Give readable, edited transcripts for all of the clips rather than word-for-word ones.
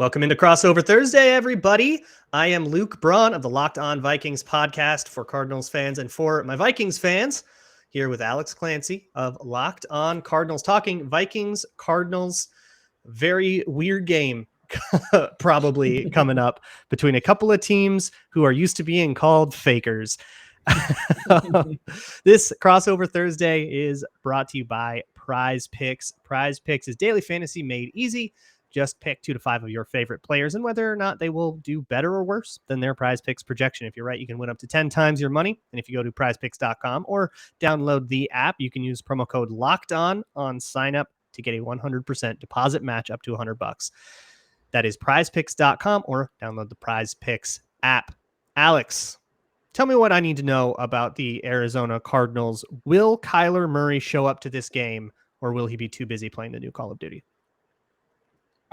Welcome into Crossover Thursday, everybody. I am Luke Braun of the Locked On Vikings podcast for Cardinals fans and for my Vikings fans, here with Alex Clancy of Locked On Cardinals, talking Vikings, Cardinals. Very weird game probably coming up between a couple of teams who are used to being called fakers. This Crossover Thursday is brought to you by Prize Picks. Prize Picks is daily fantasy made easy. Just pick 2 to 5 of your favorite players and whether or not they will do better or worse than their Prize Picks projection. If you're right, you can win up to 10 times your money. And if you go to prizepicks.com or download the app, you can use promo code LOCKEDON on sign up to get a 100% deposit match up to $100. That is prizepicks.com or download the Prize Picks app. Alex, tell me what I need to know about the Arizona Cardinals. Will Kyler Murray show up to this game, or will he be too busy playing the new Call of Duty?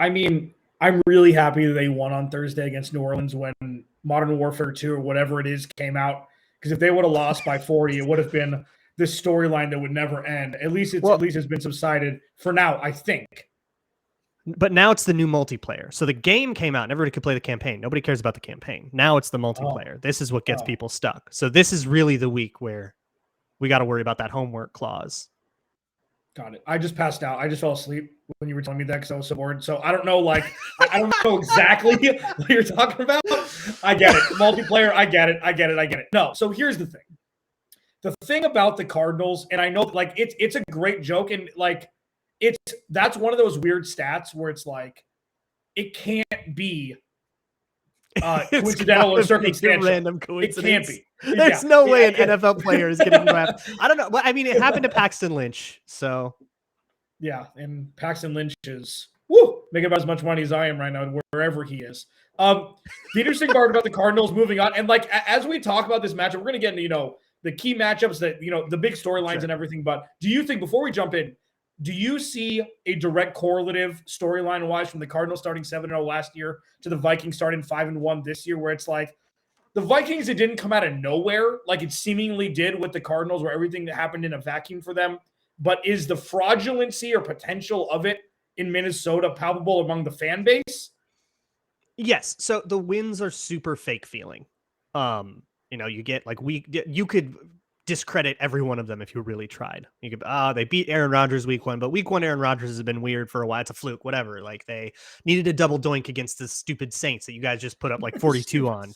I mean, I'm really happy that they won on Thursday against New Orleans when Modern Warfare 2 or whatever it is came out. Because if they would have lost by 40, it would have been this storyline that would never end. At least it's been subsided for now, I think. But now it's the new multiplayer. So the game came out and everybody could play the campaign. Nobody cares about the campaign. Now it's the multiplayer. This is what gets people stuck. So this is really the week where we got to worry about that homework clause. Got it. I just passed out. I just fell asleep when you were telling me that because I was so bored. So I don't know, I don't know exactly what you're talking about. I get it. Multiplayer, I get it. No, so here's the thing. The thing about the Cardinals, and I know it's a great joke, and that's one of those weird stats where it's like it can't be coincidental or circumstantial. Random coincidence. It can't be. There's no way an NFL player is getting wrapped. I don't know. I mean, it happened to Paxton Lynch. So, yeah, and Paxton Lynch is making about as much money as I am right now, wherever he is. The interesting part about the Cardinals moving on, and as we talk about this matchup, we're going to get into the key matchups that the big storylines and everything. But do you think, before we jump in, do you see a direct correlative storyline-wise from the Cardinals starting 7-0 last year to the Vikings starting 5-1 this year, where it's like the Vikings, it didn't come out of nowhere like it seemingly did with the Cardinals, where everything that happened in a vacuum for them? But is the fraudulency or potential of it in Minnesota palpable among the fan base? Yes. So the wins are super fake feeling. You get you could discredit every one of them if you really tried. You could, they beat Aaron Rodgers week 1, but week 1 Aaron Rodgers has been weird for a while. It's a fluke, whatever. Like, they needed a double doink against the stupid Saints that you guys just put up 42 on.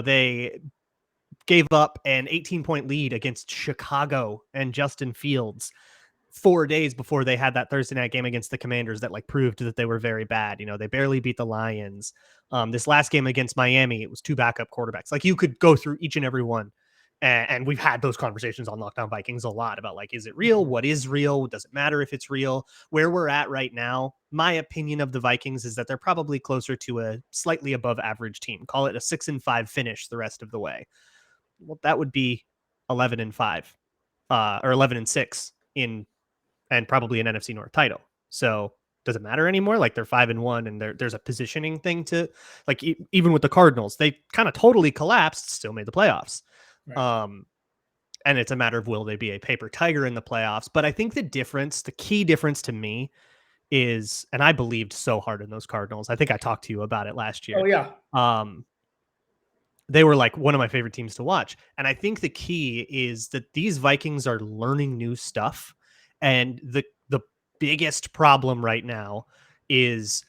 They gave up an 18-point lead against Chicago and Justin Fields 4 days before they had that Thursday night game against the Commanders that proved that they were very bad. They barely beat the Lions. This last game against Miami, it was 2 backup quarterbacks. You could go through each and every one. And we've had those conversations on Locked On Vikings a lot about is it real? What is real? Does it matter if it's real? Where we're at right now, my opinion of the Vikings is that they're probably closer to a slightly above average team. Call it a 6-5 finish the rest of the way. Well, that would be 11-5 or 11-6 and probably an NFC North title. So does it matter anymore? They're 5-1 and there's a positioning thing to even with the Cardinals, they kind of totally collapsed, still made the playoffs. Right. And it's a matter of, will they be a paper tiger in the playoffs? But I think the key difference to me is, and I believed so hard in those Cardinals. I think I talked to you about it last year. Oh yeah. They were one of my favorite teams to watch. And I think the key is that these Vikings are learning new stuff. And the biggest problem right now is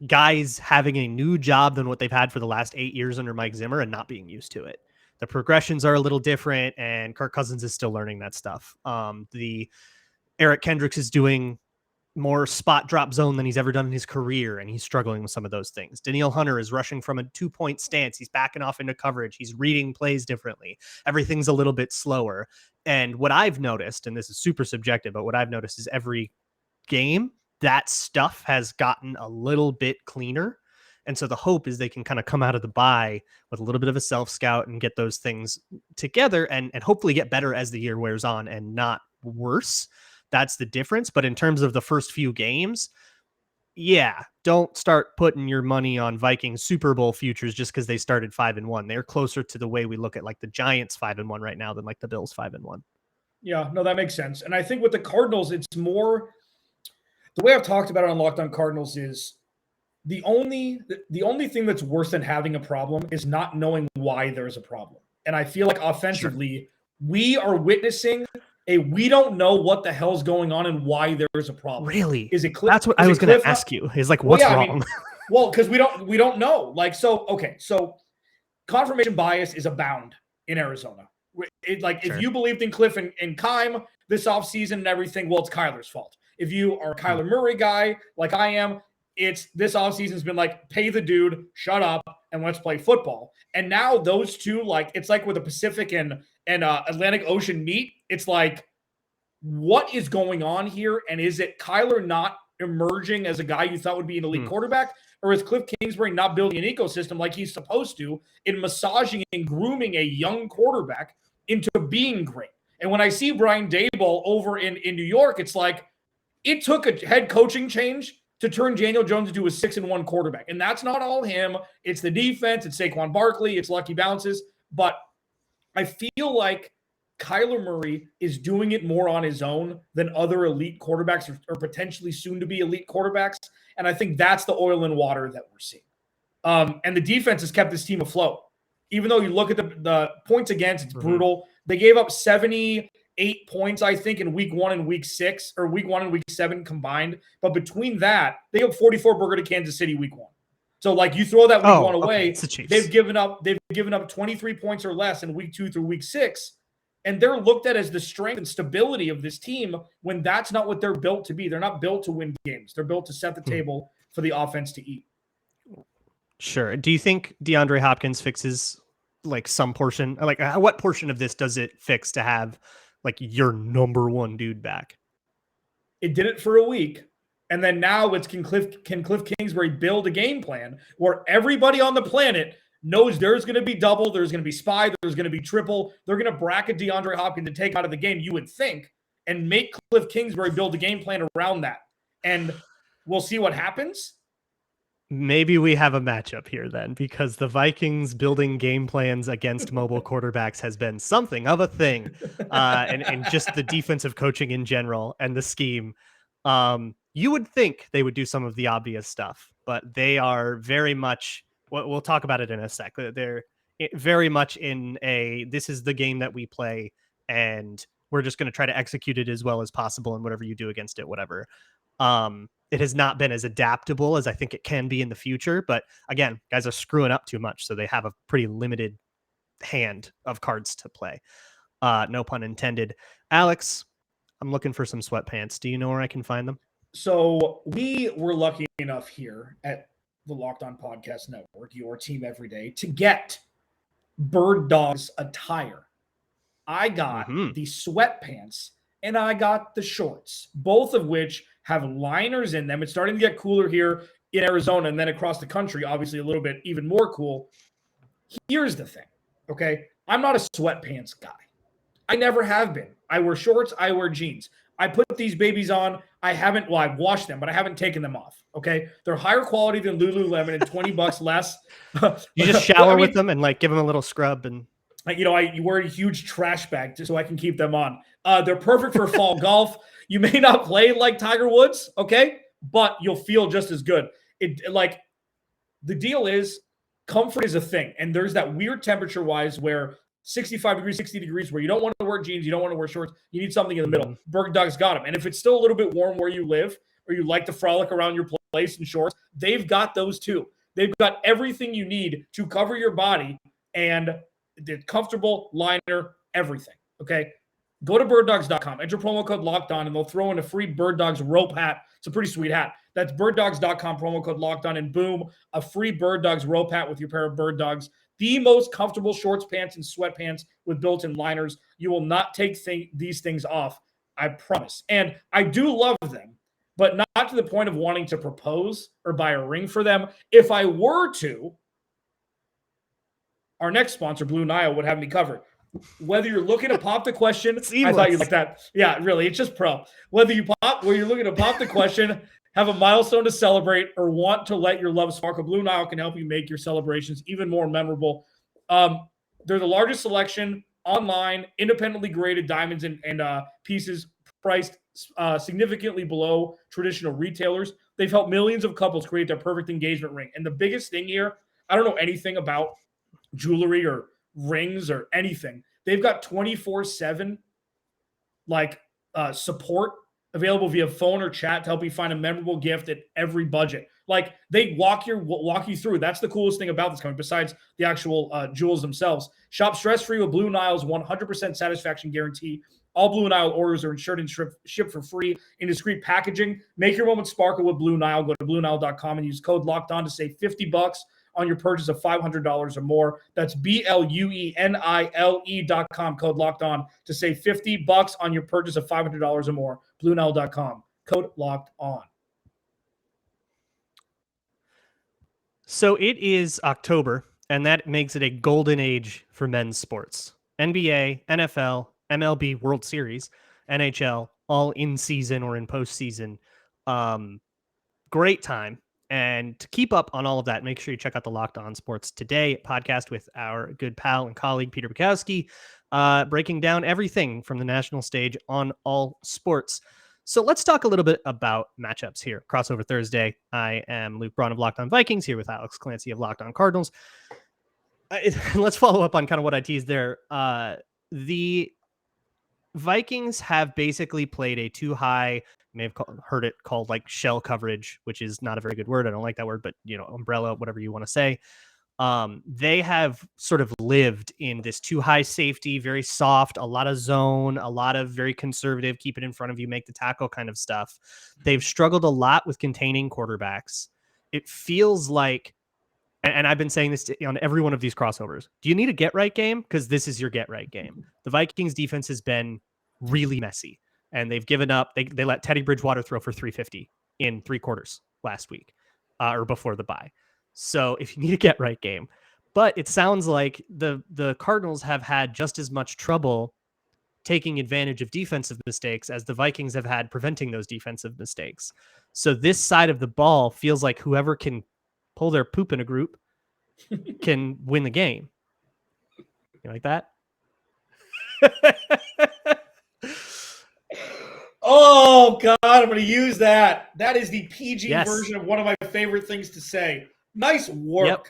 guys having a new job than what they've had for the last 8 years under Mike Zimmer and not being used to it. The progressions are a little different, and Kirk Cousins is still learning that stuff. The Eric Kendricks is doing more spot drop zone than he's ever done in his career, and he's struggling with some of those things. Danielle Hunter is rushing from a 2-point stance. He's backing off into coverage. He's reading plays differently. Everything's a little bit slower. And what I've noticed, and this is super subjective, but what I've noticed is every game, that stuff has gotten a little bit cleaner. And so the hope is they can kind of come out of the bye with a little bit of a self-scout and get those things together and hopefully get better as the year wears on and not worse. That's the difference. But in terms of the first few games, don't start putting your money on Vikings Super Bowl futures just because they started 5-1. They're closer to the way we look at the Giants 5-1 right now than the Bills 5-1. Yeah, no, that makes sense. And I think with the Cardinals, it's more the way I've talked about it on Locked On Cardinals is the only thing that's worse than having a problem is not knowing why there's a problem. And I feel like offensively, we are witnessing we don't know what the hell's going on and why there's a problem. Really? Is it That's what I was going to ask you. Is like, what's wrong? I mean, well, because we don't know. Like, so confirmation bias is abound in Arizona. If you believed in Cliff and Keim this offseason and everything, well, it's Kyler's fault. If you are a Kyler Murray guy like I am, it's this offseason has been like, pay the dude, shut up, and let's play football. And now those two, like, it's like with the Pacific and Atlantic Ocean meet. It's like, what is going on here? And is it Kyler not emerging as a guy you thought would be an elite quarterback? Or is Cliff Kingsbury not building an ecosystem like he's supposed to in massaging and grooming a young quarterback into being great? And when I see Brian Daboll over in New York, it's like it took a head coaching change to turn Daniel Jones into a 6-1 quarterback. And that's not all him. It's the defense. It's Saquon Barkley. It's lucky bounces. But I feel like Kyler Murray is doing it more on his own than other elite quarterbacks or potentially soon to be elite quarterbacks. And I think that's the oil and water that we're seeing. And the defense has kept this team afloat. Even though you look at the points against, it's brutal. They gave up 78 points, I think, in week 1 and week 6, or week 1 and week 7 combined. But between that, they gave 44 burger to Kansas City week 1. So like you throw that week 1 away, they've given up 23 points or less in week 2 through week 6. And they're looked at as the strength and stability of this team when that's not what they're built to be. They're not built to win games. They're built to set the table for the offense to eat. Sure. Do you think DeAndre Hopkins fixes like some portion? Like what portion of this does it fix to have like your number one dude back? It did it for a week. And then now it's can Cliff Kingsbury build a game plan where everybody on the planet knows there's going to be double, there's going to be spy, there's going to be triple. They're going to bracket DeAndre Hopkins to take out of the game, you would think, and make Cliff Kingsbury build a game plan around that. And we'll see what happens. Maybe we have a matchup here then, because the Vikings building game plans against mobile quarterbacks has been something of a thing. And just the defensive coaching in general and the scheme. You would think they would do some of the obvious stuff, but they are very much... We'll talk about it in a sec. They're very much in this is the game that we play, and we're just going to try to execute it as well as possible, and whatever you do against it, whatever. It has not been as adaptable as I think it can be in the future. But again, guys are screwing up too much, so they have a pretty limited hand of cards to play. No pun intended. Alex, I'm looking for some sweatpants. Do you know where I can find them? So we were lucky enough here at the Locked On Podcast Network, your team every day, to get Bird Dog's attire. I got the sweatpants and I got the shorts, both of which have liners in them. It's starting to get cooler here in Arizona and then across the country, obviously a little bit even more cool. Here's the thing, okay? I'm not a sweatpants guy. I never have been. I wear shorts, I wear jeans. I put these babies on. I've washed them, but I haven't taken them off. Okay. They're higher quality than Lululemon and $20 less. You just shower with them and like give them a little scrub and you wear a huge trash bag just so I can keep them on. They're perfect for fall golf. You may not play like Tiger Woods. Okay. But you'll feel just as good. The deal is comfort is a thing. And there's that weird temperature wise where 65 degrees, 60 degrees, where you don't want to wear jeans, you don't want to wear shorts, you need something in the middle. Bird Dog's got them. And if it's still a little bit warm where you live, or you like to frolic around your place in shorts, they've got those too. They've got everything you need to cover your body, and they're comfortable, liner, everything. Okay? Go to birddogs.com, enter promo code Locked On, and they'll throw in a free Bird Dogs rope hat. It's a pretty sweet hat. That's birddogs.com, promo code Locked On, and boom, a free Bird Dogs rope hat with your pair of Bird Dogs. The most comfortable shorts, pants, and sweatpants with built-in liners. You will not take these things off, I promise. And I do love them, but not to the point of wanting to propose or buy a ring for them. If I were to, our next sponsor, Blue Nile, would have me covered. Whether you're looking to pop the question, I thought you'd like that. Yeah, really, it's just pro. Whether you're looking to pop the question, have a milestone to celebrate, or want to let your love sparkle, Blue Nile can help you make your celebrations even more memorable. They're the largest selection online, independently graded diamonds and pieces priced significantly below traditional retailers. They've helped millions of couples create their perfect engagement ring. And the biggest thing here, I don't know anything about jewelry or rings or anything. They've got 24/7 support available via phone or chat to help you find a memorable gift at every budget. Like they walk you through. That's the coolest thing about this company, besides the actual jewels themselves. Shop stress-free with Blue Nile's 100% satisfaction guarantee. All Blue Nile orders are insured and shipped for free in discreet packaging. Make your moment sparkle with Blue Nile. Go to BlueNile.com and use code LOCKEDON to save $50 on your purchase of $500 or more. That's BLUENILE.com, code locked on to save $50 on your purchase of $500 or more. BlueNile.com, code locked on. So it is October, and that makes it a golden age for men's sports. NBA, NFL, MLB World Series, NHL, all in season or in postseason. Great time. And to keep up on all of that, make sure you check out the Locked On Sports Today podcast with our good pal and colleague, Peter Bukowski, breaking down everything from the national stage on all sports. So let's talk a little bit about matchups here. Crossover Thursday. I am Luke Braun of Locked On Vikings here with Alex Clancy of Locked On Cardinals. Let's follow up on kind of what I teased there. The Vikings have basically played a too high, may have heard it called like shell coverage, which is not a very good word. I don't like that word, but umbrella, whatever you want to say. They have sort of lived in this too high safety, very soft, a lot of zone, a lot of very conservative, keep it in front of you, make the tackle kind of stuff. They've struggled a lot with containing quarterbacks. It feels like, and I've been saying this on every one of these crossovers, do you need a get right game? Because this is your get right game. The Vikings defense has been really messy, and they've given up. They let Teddy Bridgewater throw for 350 in 3 quarters last week or before the bye. So if you need a get right game, but it sounds like the Cardinals have had just as much trouble taking advantage of defensive mistakes as the Vikings have had preventing those defensive mistakes. So this side of the ball feels like whoever can pull their poop in a group can win the game. You like that? Oh, God, I'm going to use that. That is the PG version of one of my favorite things to say. Nice work. Yep.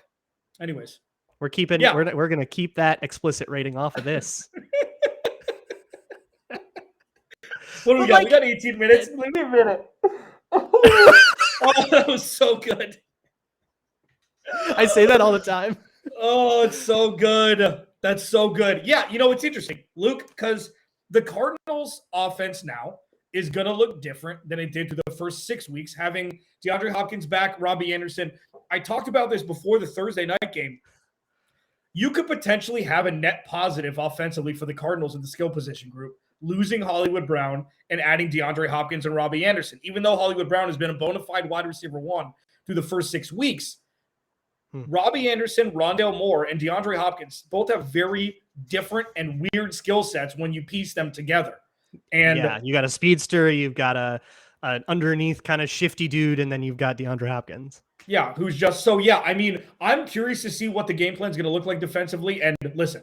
Anyways. We're going to keep that explicit rating off of this. What do we got? We got 18 minutes. Leave me a minute. Oh, that was so good. I say that all the time. Oh, it's so good. That's so good. Yeah, it's interesting, Luke, because the Cardinals offense now is going to look different than it did through the first 6 weeks, having DeAndre Hopkins back, Robbie Anderson. I talked about this before the Thursday night game. You could potentially have a net positive offensively for the Cardinals in the skill position group, losing Hollywood Brown and adding DeAndre Hopkins and Robbie Anderson. Even though Hollywood Brown has been a bona fide wide receiver 1 through the first 6 weeks, Robbie Anderson, Rondale Moore, and DeAndre Hopkins both have very different and weird skill sets when you piece them together. And yeah, you got a speedster, you've got an underneath kind of shifty dude, and then you've got DeAndre Hopkins. Yeah, who's just so, yeah, I mean, I'm curious to see what the game plan is going to look like defensively. And listen,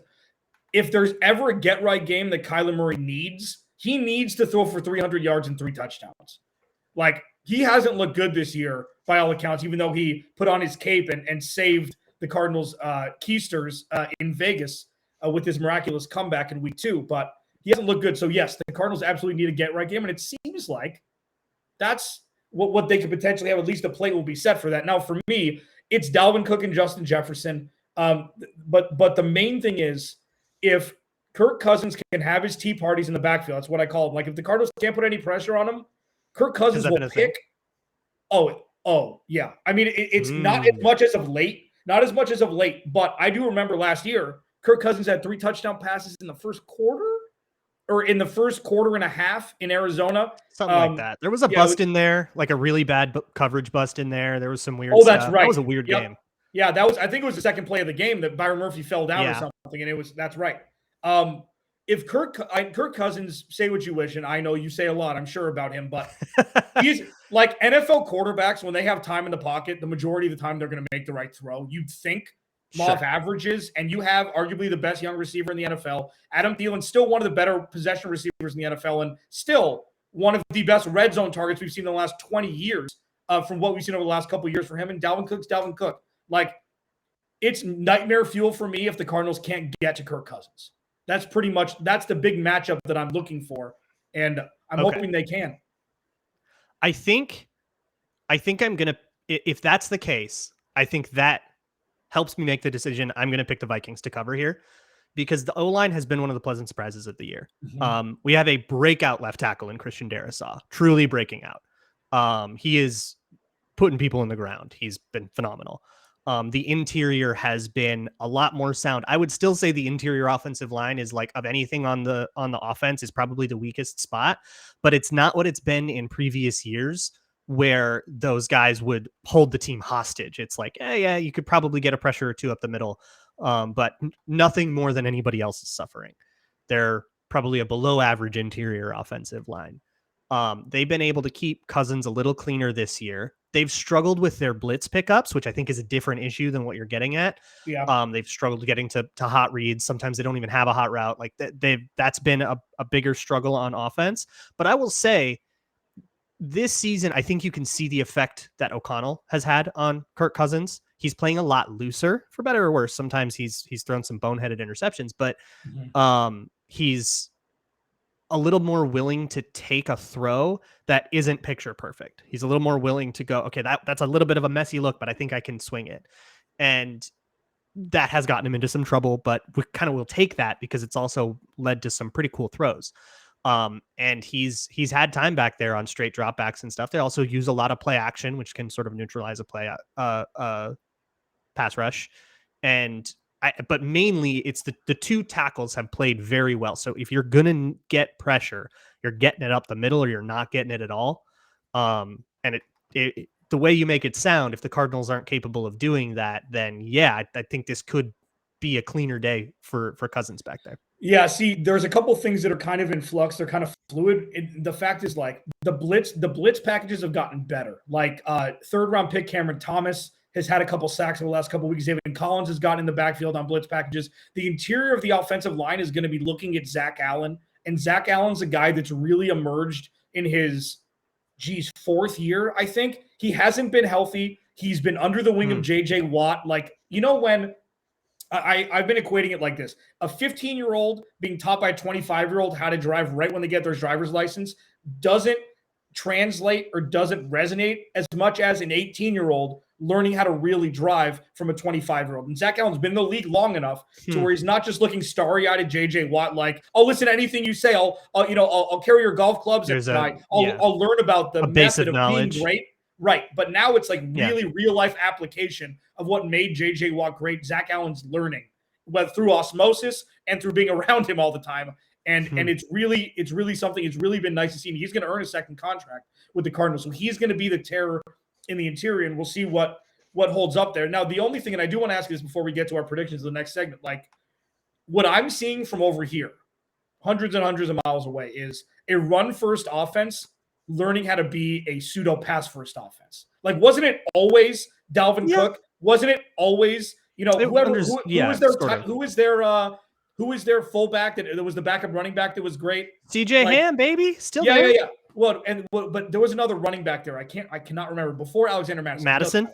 if there's ever a get-right game that Kyler Murray needs, he needs to throw for 300 yards and 3 touchdowns. Like, he hasn't looked good this year by all accounts, even though he put on his cape and saved the Cardinals' keisters in Vegas with his miraculous comeback in week 2. But he hasn't looked good. So, yes, the Cardinals absolutely need a get-right game. And it seems like that's what they could potentially have. At least the plate will be set for that. Now, for me, it's Dalvin Cook and Justin Jefferson. But the main thing is, if Kirk Cousins can have his tea parties in the backfield, that's what I call it. Like, if the Cardinals can't put any pressure on him, Kirk Cousins will pick. Oh, yeah. I mean, it's not as much as of late. Not as much as of late. But I do remember last year, Kirk Cousins had 3 touchdown passes in the first quarter. Or in the first quarter and a half in Arizona. Something like that. There was a bust in there, like a really bad coverage bust in there. There was some weird stuff. That's right. That was a weird game. Yeah, I think it was the second play of the game that Byron Murphy fell down or something, and that's right. If Kirk Cousins, say what you wish, and I know you say a lot, I'm sure, about him, but he's like NFL quarterbacks, when they have time in the pocket, the majority of the time they're going to make the right throw. You'd think. Law of averages, and you have arguably the best young receiver in the NFL. Adam Thielen's still one of the better possession receivers in the NFL, and still one of the best red zone targets we've seen in the last 20 years from what we've seen over the last couple of years for him. And Dalvin Cook. Like, it's nightmare fuel for me if the Cardinals can't get to Kirk Cousins. That's the big matchup that I'm looking for. And I'm hoping they can. I think I'm going to, if that's the case, I think that helps me make the decision. I'm going to pick the Vikings to cover here because the O-line has been one of the pleasant surprises of the year. Mm-hmm. We have a breakout left tackle in Christian Darrisaw, truly breaking out. He is putting people in the ground. He's been phenomenal. The interior has been a lot more sound. I would still say the interior offensive line is, like, of anything on the offense, is probably the weakest spot, but it's not what it's been in previous years where those guys would hold the team hostage. It's like, yeah, you could probably get a pressure or two up the middle, but nothing more than anybody else is suffering. They're probably a below average interior offensive line. They've been able to keep Cousins a little cleaner this year. They've struggled with their blitz pickups, which I think is a different issue than what you're getting at. Yeah. They've struggled getting to hot reads. Sometimes they don't even have a hot route. Like that's been a bigger struggle on offense. But I will say this season, I think you can see the effect that O'Connell has had on Kirk Cousins. He's playing a lot looser, for better or worse. Sometimes he's thrown some boneheaded interceptions, but he's a little more willing to take a throw that isn't picture perfect. He's a little more willing to go, okay, that's a little bit of a messy look, but I think I can swing it. And that has gotten him into some trouble, but we kind of will take that because it's also led to some pretty cool throws. And he's had time back there on straight dropbacks and stuff. They also use a lot of play action, which can sort of neutralize a play pass rush. But mainly it's the two tackles have played very well. So if you're going to get pressure, you're getting it up the middle or you're not getting it at all. And the way you make it sound, if the Cardinals aren't capable of doing that, then yeah, I think this could be a cleaner day for Cousins back there. Yeah, see, there's a couple things that are kind of in flux. They're kind of fluid. The fact is, like, the blitz packages have gotten better. Like, third round pick Cameron Thomas has had a couple sacks in the last couple of weeks. David Collins has gotten in the backfield on blitz packages. The interior of the offensive line is going to be looking at Zach Allen. And Zach Allen's a guy that's really emerged in his, fourth year, I think. He hasn't been healthy. He's been under the wing of J.J. Watt. Like, when I've been equating it like this. A 15-year-old being taught by a 25-year-old how to drive right when they get their driver's license doesn't translate or doesn't resonate as much as an 18-year-old learning how to really drive from a 25-year-old. And Zach Allen's been in the league long enough to where he's not just looking starry-eyed at J.J. Watt like, I'll listen to anything you say. I'll carry your golf clubs at night. I'll learn about the method of knowledge. Being great. Right. But now it's like really real-life application of what made J.J. Watt great. Zach Allen's learning, whether through osmosis and through being around him all the time. And it's really something. It's really been nice to see. And he's going to earn a second contract with the Cardinals. So he's going to be the terror in the interior, and we'll see what holds up there. Now, the only thing, and I do want to ask you this before we get to our predictions of the next segment, like, what I'm seeing from over here, hundreds and hundreds of miles away, is a run-first offense learning how to be a pseudo-pass-first offense. Like, wasn't it always Dalvin Cook? Wasn't it always, who is their fullback that was the backup running back that was great? CJ Ham, baby, still there. Yeah. Well, but there was another running back there. I cannot remember before Alexander Madison.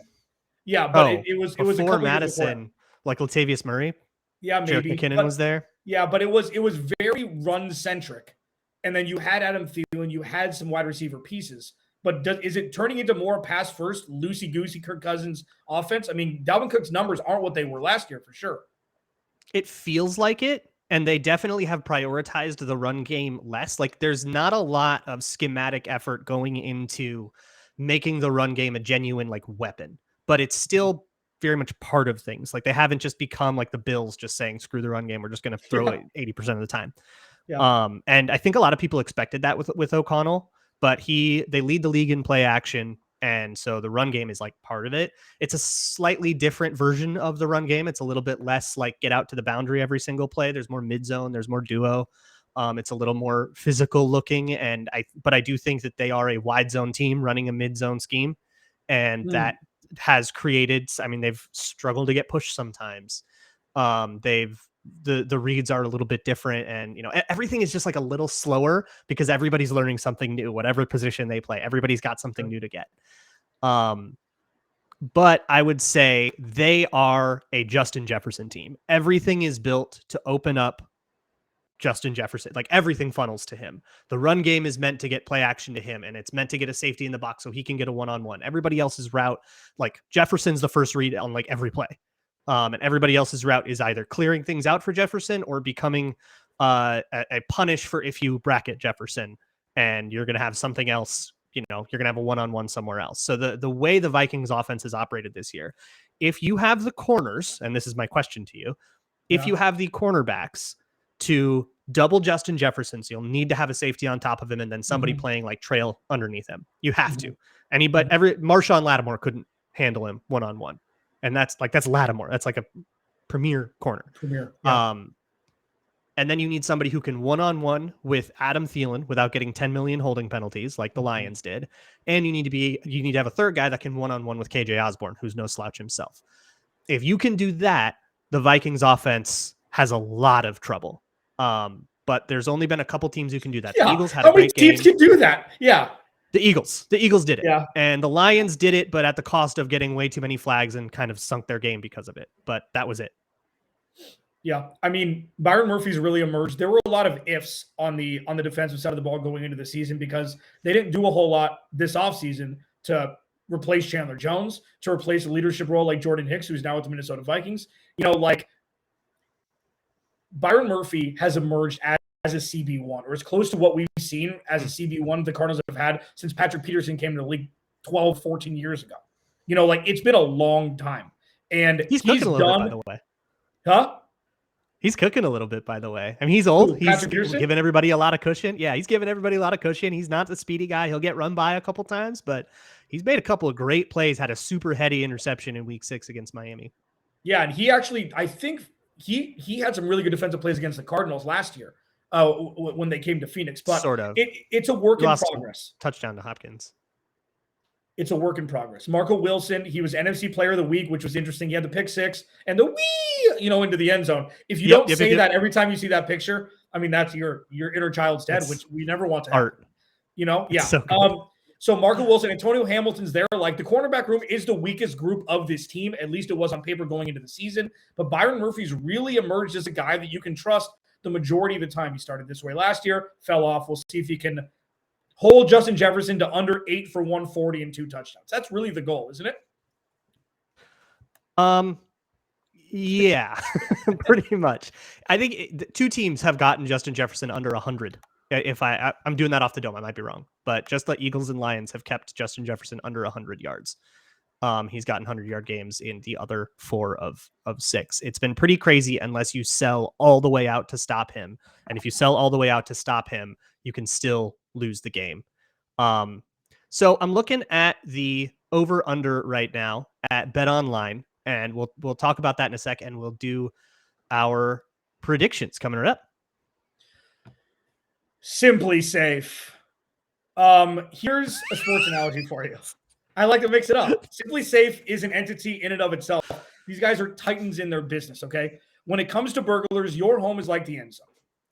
Yeah, but it was a couple Madison, like Latavius Murray. Yeah, maybe Jerick McKinnon was there. Yeah, but it was very run centric, and then you had Adam Thielen, you had some wide receiver pieces. But is it turning into more pass first, loosey goosey Kirk Cousins offense? I mean, Dalvin Cook's numbers aren't what they were last year for sure. It feels like it. And they definitely have prioritized the run game less. Like, there's not a lot of schematic effort going into making the run game a genuine, like, weapon, but it's still very much part of things. Like, they haven't just become like the Bills just saying, screw the run game. We're just going to throw it 80% of the time. Yeah. And I think a lot of people expected that with O'Connell, but they lead the league in play action. And so the run game is like part of it. It's a slightly different version of the run game. It's a little bit less like get out to the boundary every single play. There's more mid zone. There's more duo. It's a little more physical looking. But I do think that they are a wide zone team running a mid zone scheme. And that has created, I mean, they've struggled to get pushed sometimes. They've the reads are a little bit different, and everything is just like a little slower because everybody's learning something new. Whatever position they play, everybody's got something new to get. But I would say they are a Justin Jefferson team. Everything is built to open up Justin Jefferson. Like everything funnels to him. The run game is meant to get play action to him, and it's meant to get a safety in the box so he can get a one-on-one. Everybody else's route, like Jefferson's the first read on like every play. And everybody else's route is either clearing things out for Jefferson or becoming a punish for if you bracket Jefferson, and you're going to have something else. You're going to have a one-on-one somewhere else. So the way the Vikings offense has operated this year, if you have the corners, and this is my question to you, if you have the cornerbacks to double Justin Jefferson, so you'll need to have a safety on top of him and then somebody playing like trail underneath him. You have to. But Marshawn Lattimore couldn't handle him one-on-one. And that's Lattimore. That's like a premier corner. Yeah. And then you need somebody who can one-on-one with Adam Thielen without getting 10 million holding penalties like the Lions did. And you need to have a third guy that can one-on-one with KJ Osborne, who's no slouch himself. If you can do that, the Vikings offense has a lot of trouble. But there's only been a couple teams who can do that. Yeah. The Eagles had a great game. How many teams can do that? Yeah. The Eagles did it. Yeah. And the Lions did it, but at the cost of getting way too many flags and kind of sunk their game because of it. But that was it. Yeah. I mean, Byron Murphy's really emerged. There were a lot of ifs on the defensive side of the ball going into the season because they didn't do a whole lot this offseason to replace Chandler Jones, to replace a leadership role like Jordan Hicks, who's now with the Minnesota Vikings. Like Byron Murphy has emerged as a CB1, or as close to what we've seen as a CB1 the Cardinals have had since Patrick Peterson came to the league 12, 14 years ago. It's been a long time. And he's cooking a little bit, by the way. Huh? He's cooking a little bit, by the way. I mean, he's old. He's Peterson? Giving everybody a lot of cushion. Yeah, he's giving everybody a lot of cushion. He's not the speedy guy. He'll get run by a couple times, but he's made a couple of great plays, had a super heady interception in week 6 against Miami. Yeah, and he actually, I think he had some really good defensive plays against the Cardinals last year when they came to Phoenix. But sort of. It's a work in progress. Touchdown to Hopkins. It's a work in progress. Marco Wilson, he was NFC Player of the Week, which was interesting. He had the pick 6 and the into the end zone. If you don't say that every time you see that picture, I mean, that's your inner child's dead, which we never want to happen. Art. Yeah. So Marco Wilson, Antonio Hamilton's there. Like, the cornerback room is the weakest group of this team. At least it was on paper going into the season. But Byron Murphy's really emerged as a guy that you can trust the majority of the time. He started this way last year, fell off. We'll see if he can hold Justin Jefferson to under 8 for 140 and 2 touchdowns. That's really the goal, isn't it? Yeah, pretty much. I think 2 teams have gotten Justin Jefferson under 100. If I'm doing that off the dome, I might be wrong, but just the Eagles and Lions have kept Justin Jefferson under 100 yards. He's gotten 100-yard games in the other 4 of 6. It's been pretty crazy unless you sell all the way out to stop him. And if you sell all the way out to stop him, you can still lose the game. So I'm looking at the over-under right now at BetOnline, and we'll talk about that in a sec, and we'll do our predictions coming right up. SimpliSafe. Here's a sports analogy for you. I like to mix it up. SimpliSafe is an entity in and of itself. These guys are titans in their business, okay? When it comes to burglars, your home is like the end zone,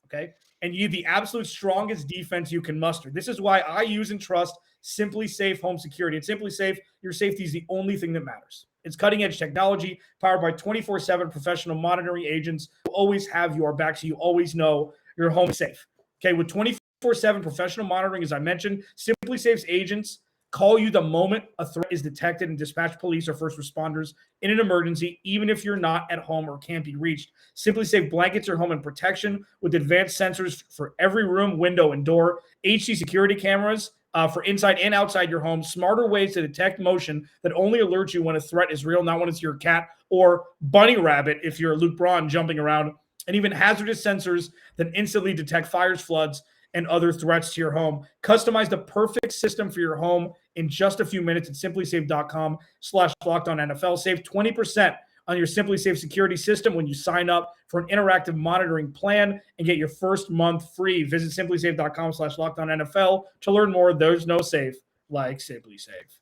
okay? And you need the absolute strongest defense you can muster. This is why I use and trust SimpliSafe Home Security. At SimpliSafe, your safety is the only thing that matters. It's cutting-edge technology powered by 24/7 professional monitoring agents who always have your back, so you always know your home is safe. Okay, with 24/7 professional monitoring, as I mentioned, SimpliSafe's agents call you the moment a threat is detected and dispatch police or first responders in an emergency, even if you're not at home or can't be reached. SimpliSafe blankets your home in protection with advanced sensors for every room, window, and door, HD security cameras for inside and outside your home, smarter ways to detect motion that only alert you when a threat is real, not when it's your cat or bunny rabbit if you're Luke Braun jumping around, and even hazardous sensors that instantly detect fires, floods, and other threats to your home. Customize the perfect system for your home in just a few minutes at simplisafe.com/LockedOnNFL. Save 20% on your SimpliSafe security system when you sign up for an interactive monitoring plan and get your first month free. Visit simplisafe.com/LockedOnNFL to learn more. There's no safe like SimpliSafe.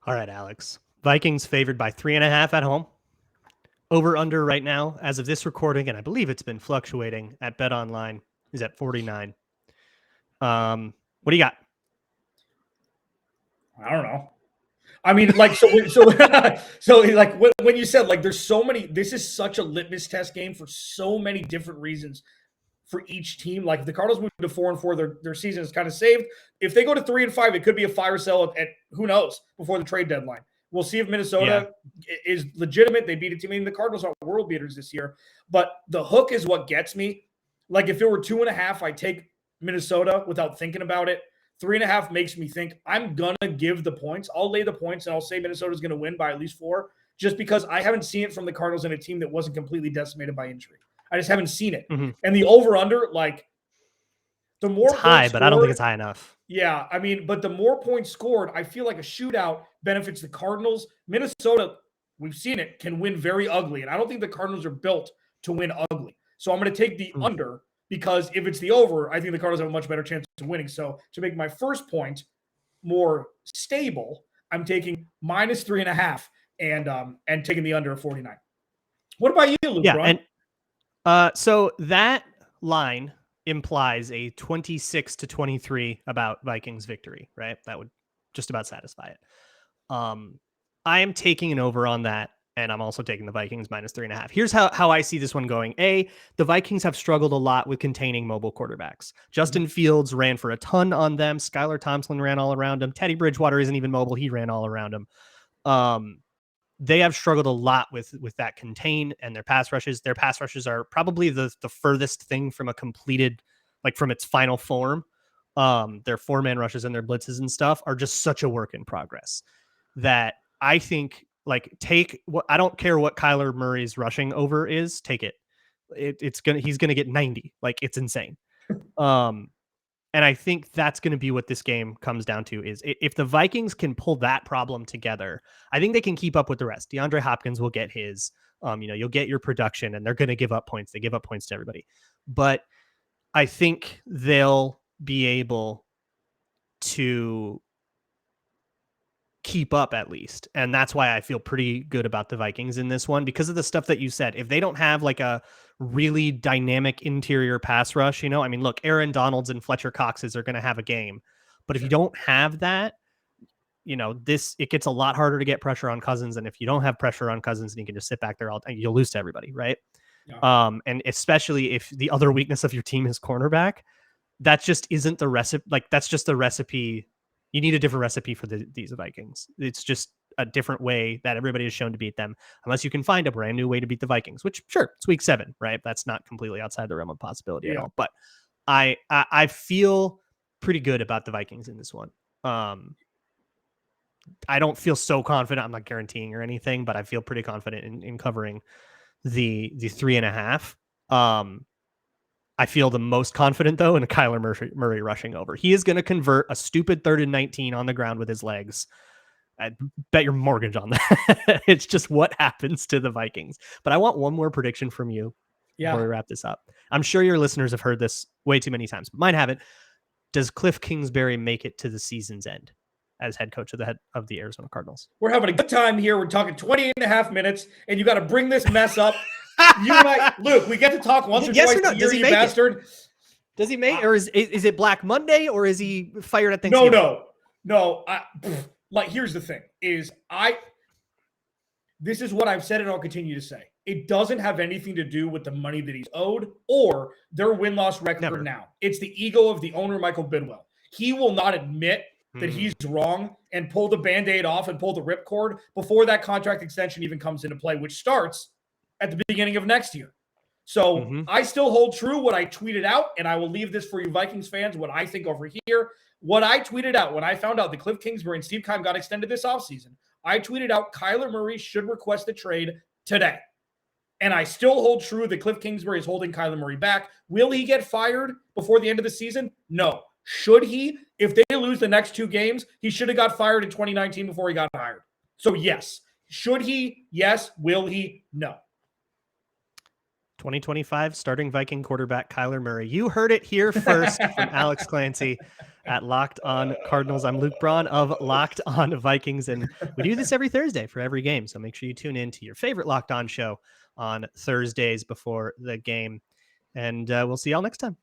All right, Alex. Vikings favored by 3.5 at home. Over under right now, as of this recording, and I believe it's been fluctuating at Bet Online, is at 49. What do you got? I don't know. I mean, like, so like when you said, like, there's so many, this is such a litmus test game for so many different reasons for each team. Like, if the Cardinals move to 4-4, their season is kind of saved. If they go to 3-5, it could be a fire sale at who knows before the trade deadline. We'll see if Minnesota is legitimate. They beat a team. I mean, the Cardinals aren't world beaters this year, but the hook is what gets me. Like, if it were 2.5, I take Minnesota without thinking about it. 3.5 makes me think I'm going to give the points. I'll lay the points and I'll say Minnesota's going to win by at least 4, just because I haven't seen it from the Cardinals in a team that wasn't completely decimated by injury. I just haven't seen it. Mm-hmm. And the over-under, like, the more it's high, but I don't think it's high enough. Yeah, I mean, but the more points scored, I feel like a shootout benefits the Cardinals. Minnesota, we've seen it, can win very ugly, and I don't think the Cardinals are built to win ugly. So I'm going to take the under, because if it's the over, I think the Cardinals have a much better chance of winning. So to make my first point more stable, I'm taking -3.5 and taking the under of 49. What about you, Luke? Yeah, Braun? and so that line implies a 26-23 about Vikings victory, right? That would just about satisfy it. I am taking an over on that, and I'm also taking the Vikings -3.5. Here's how I see this one going. The Vikings have struggled a lot with containing mobile quarterbacks. Justin Fields ran for a ton on them. Skylar Thompson ran all around him. Teddy Bridgewater isn't even mobile. He ran all around him. They have struggled a lot with that contain and their pass rushes. Their pass rushes are probably the furthest thing from a completed, like from its final form. Their 4-man rushes and their blitzes and stuff are just such a work in progress that I think, like, take what, I don't care what Kyler Murray's rushing over is, take it. He's gonna get 90. Like, it's insane. And I think that's going to be what this game comes down to, is if the Vikings can pull that problem together, I think they can keep up with the rest. DeAndre Hopkins will get his, you'll get your production, and they're going to give up points. They give up points to everybody. But I think they'll be able to keep up at least. And that's why I feel pretty good about the Vikings in this one, because of the stuff that you said. If they don't have like a really dynamic interior pass rush, I mean, look, Aaron Donalds and Fletcher Coxes are going to have a game, but if you don't have that, it gets a lot harder to get pressure on Cousins. And if you don't have pressure on Cousins and you can just sit back there you'll lose to everybody. Right. Yeah. And especially if the other weakness of your team is cornerback, that just isn't the recipe. Like, that's just the recipe. You need a different recipe for these Vikings. It's just a different way that everybody has shown to beat them, unless you can find a brand new way to beat the Vikings, which, sure, it's week 7, right? That's not completely outside the realm of possibility at all. But I feel pretty good about the Vikings in this one. I don't feel so confident. I'm not guaranteeing or anything, but I feel pretty confident in covering the 3.5. I feel the most confident, though, in a Kyler Murray rushing over. He is going to convert a stupid 3rd and 19 on the ground with his legs. I bet your mortgage on that. It's just what happens to the Vikings. But I want one more prediction from you before we wrap this up. I'm sure your listeners have heard this way too many times, but mine haven't. Does Cliff Kingsbury make it to the season's end as head coach of the Arizona Cardinals? We're having a good time here. We're talking 20.5 minutes, and you got to bring this mess up. You and I, Luke, we get to talk once or twice a year, you bastard. Does he make it? Or is it Black Monday, or is he fired at Thanksgiving? No. Like, here's the thing, this is what I've said and I'll continue to say. It doesn't have anything to do with the money that he's owed or their win-loss record now. It's the ego of the owner, Michael Bidwell. He will not admit that he's wrong and pull the Band-Aid off and pull the ripcord before that contract extension even comes into play, which starts at the beginning of next year. So I still hold true what I tweeted out, and I will leave this for you Vikings fans, what I think over here. What I tweeted out when I found out that Cliff Kingsbury and Steve Keim got extended this offseason, I tweeted out Kyler Murray should request a trade today. And I still hold true that Cliff Kingsbury is holding Kyler Murray back. Will he get fired before the end of the season? No. Should he? If they lose the next 2 games, he should have got fired in 2019 before he got hired. So yes. Should he? Yes. Will he? No. 2025 starting Viking quarterback Kyler Murray. You heard it here first from Alex Clancy. at Locked On Cardinals. I'm Luke Braun of Locked On Vikings, and we do this every Thursday for every game. So make sure you tune in to your favorite Locked On show on Thursdays before the game. And we'll see y'all next time.